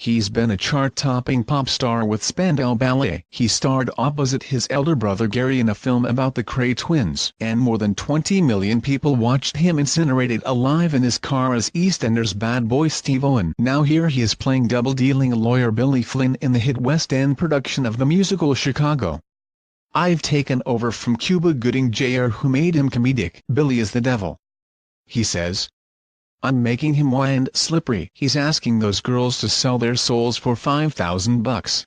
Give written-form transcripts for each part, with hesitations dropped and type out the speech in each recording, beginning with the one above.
He's been a chart-topping pop star with Spandau Ballet. He starred opposite his elder brother Gary in a film about the Kray twins. And more than 20 million people watched him incinerated alive in his car as EastEnders bad boy Steve Owen. Now here he is playing double-dealing lawyer Billy Flynn in the hit West End production of the musical Chicago. "I've taken over from Cuba Gooding Jr., who made him comedic. Billy is the devil," he says. "I'm making him wild and slippery. He's asking those girls to sell their souls for $5,000.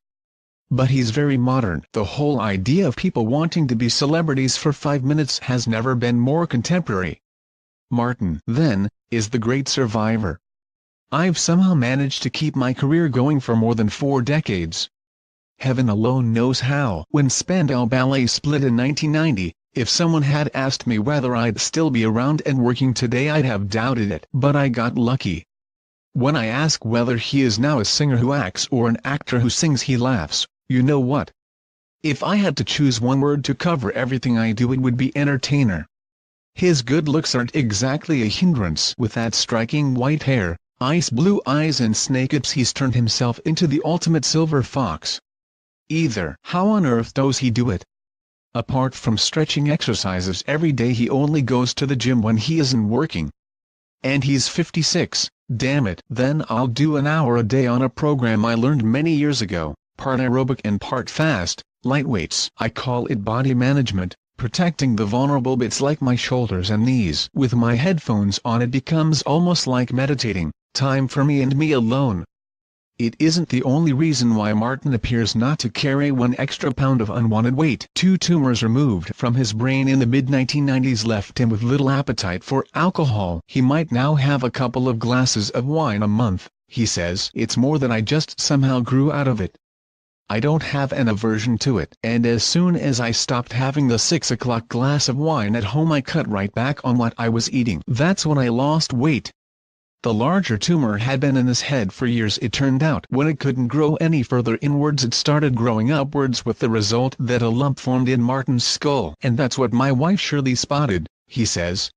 But he's very modern. The whole idea of people wanting to be celebrities for 5 minutes has never been more contemporary." Martin, then, is the great survivor. "I've somehow managed to keep my career going for more than 4 decades. Heaven alone knows how." When Spandau Ballet split in 1990, if someone had asked me whether I'd still be around and working today, I'd have doubted it. But I got lucky. When I ask whether he is now a singer who acts or an actor who sings, he laughs. "You know what? If I had to choose one word to cover everything I do, it would be entertainer." His good looks aren't exactly a hindrance. With that striking white hair, ice blue eyes and snake hips, he's turned himself into the ultimate silver fox. Either. How on earth does he do it? Apart from stretching exercises every day, he only goes to the gym when he isn't working. And he's 56, damn it. "Then I'll do an hour a day on a program I learned many years ago, part aerobic and part fast, light weights. I call it body management, protecting the vulnerable bits like my shoulders and knees. With my headphones on, it becomes almost like meditating, time for me and me alone." It isn't the only reason why Martin appears not to carry 1 extra pound of unwanted weight. 2 tumors removed from his brain in the mid-1990s left him with little appetite for alcohol. He might now have a couple of glasses of wine a month, he says. "It's more that I just somehow grew out of it. I don't have an aversion to it. And as soon as I stopped having the 6 o'clock glass of wine at home, I cut right back on what I was eating. That's when I lost weight." The larger tumor had been in his head for years, it turned out. When it couldn't grow any further inwards, it started growing upwards, with the result that a lump formed in Martin's skull. "And that's what my wife Shirley spotted," he says.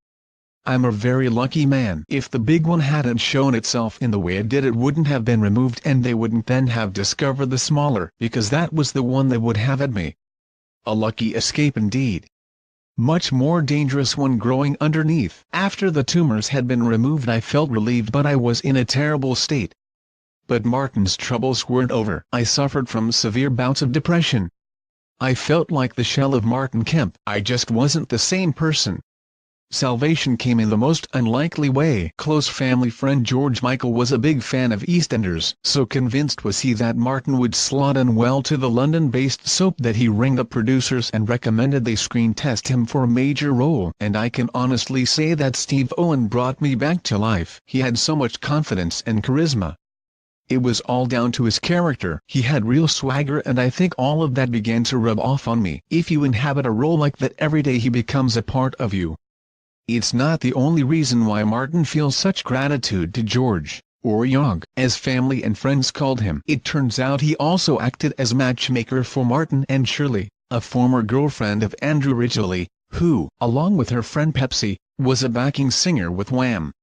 "I'm a very lucky man. If the big one hadn't shown itself in the way it did, it wouldn't have been removed, and they wouldn't then have discovered the smaller, because that was the one they would have had me." A lucky escape indeed. Much more dangerous one growing underneath. "After the tumors had been removed, I felt relieved, but I was in a terrible state. But Martin's troubles weren't over. I suffered from severe bouts of depression. I felt like the shell of Martin Kemp. I just wasn't the same person." Salvation came in the most unlikely way. Close family friend George Michael was a big fan of EastEnders. So convinced was he that Martin would slot in well to the London-based soap that he rang the producers and recommended they screen test him for a major role. And I can honestly say that Steve Owen brought me back to life. He had so much confidence and charisma. It was all down to his character. He had real swagger, and I think all of that began to rub off on me. If you inhabit a role like that every day, he becomes a part of you. It's not the only reason why Martin feels such gratitude to George, or Yog, as family and friends called him. It turns out he also acted as matchmaker for Martin and Shirley, a former girlfriend of Andrew Ridgeley, who, along with her friend Pepsi, was a backing singer with Wham.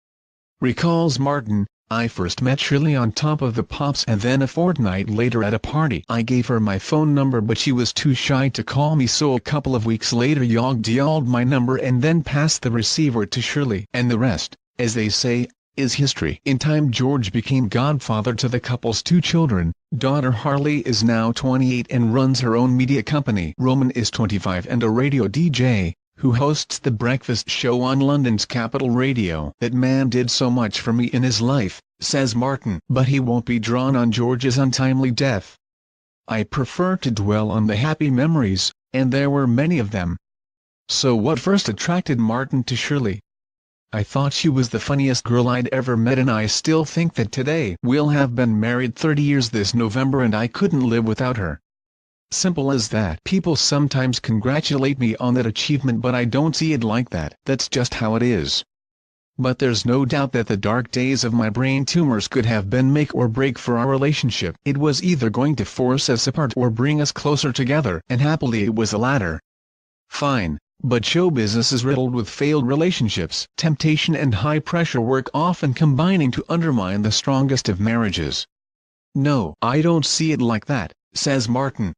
Recalls Martin, "I first met Shirley on Top of the Pops, and then a fortnight later at a party. I gave her my phone number, but she was too shy to call me, so a couple of weeks later Yog dialed my number and then passed the receiver to Shirley. And the rest, as they say, is history." In time, George became godfather to the couple's 2 children. Daughter Harley is now 28 and runs her own media company. Roman is 25 and a radio DJ, who hosts the breakfast show on London's Capital Radio. "That man did so much for me in his life," says Martin. But he won't be drawn on George's untimely death. "I prefer to dwell on the happy memories, and there were many of them." So what first attracted Martin to Shirley? "I thought she was the funniest girl I'd ever met, and I still think that today. We'll have been married 30 years this November, and I couldn't live without her. Simple as that." People sometimes congratulate me on that achievement, but I don't see it like that. That's just how it is. But there's no doubt that the dark days of my brain tumors could have been make or break for our relationship. It was either going to force us apart or bring us closer together, and happily it was the latter. Fine, but show business is riddled with failed relationships. Temptation and high-pressure work often combining to undermine the strongest of marriages. No, I don't see it like that, says Martin.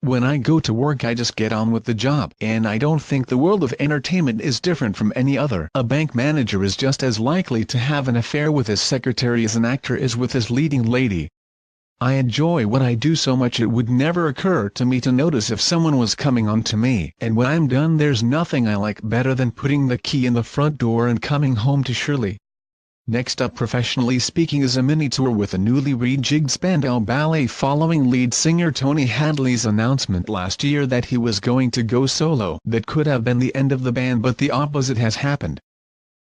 When I go to work I just get on with the job, and I don't think the world of entertainment is different from any other. A bank manager is just as likely to have an affair with his secretary as an actor is with his leading lady. I enjoy what I do so much it would never occur to me to notice if someone was coming on to me. And when I'm done there's nothing I like better than putting the key in the front door and coming home to Shirley. Next up, professionally speaking, is a mini-tour with a newly rejigged Spandau Ballet following lead singer Tony Hadley's announcement last year that he was going to go solo. That could have been the end of the band, but the opposite has happened.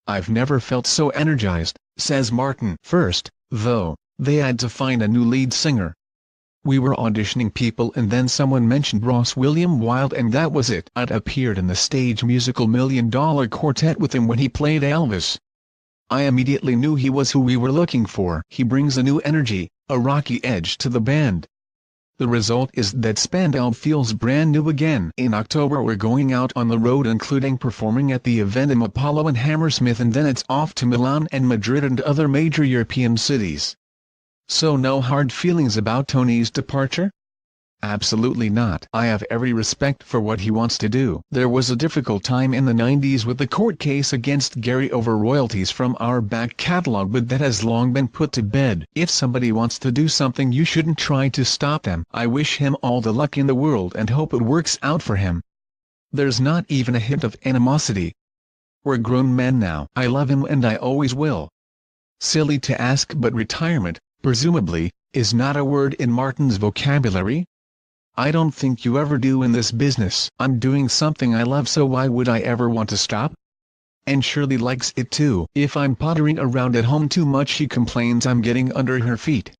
I've never felt so energized, says Martin. First, though, they had to find a new lead singer. We were auditioning people and then someone mentioned Ross William Wilde and that was it. I'd appeared in the stage musical $1 Million Quartet with him when he played Elvis. I immediately knew he was who we were looking for. He brings a new energy, a rocky edge to the band. The result is that Spandau feels brand new again. In October we're going out on the road, including performing at the Eventim Apollo and Hammersmith, and then it's off to Milan and Madrid and other major European cities. So no hard feelings about Tony's departure? Absolutely not. I have every respect for what he wants to do. There was a difficult time in the 90s with the court case against Gary over royalties from our back catalog, but that has long been put to bed. If somebody wants to do something you shouldn't try to stop them. I wish him all the luck in the world and hope it works out for him. There's not even a hint of animosity. We're grown men now. I love him and I always will. Silly to ask, but retirement, presumably, is not a word in Martin's vocabulary? I don't think you ever do in this business. I'm doing something I love, so why would I ever want to stop? And Shirley likes it too. If I'm pottering around at home too much she complains I'm getting under her feet.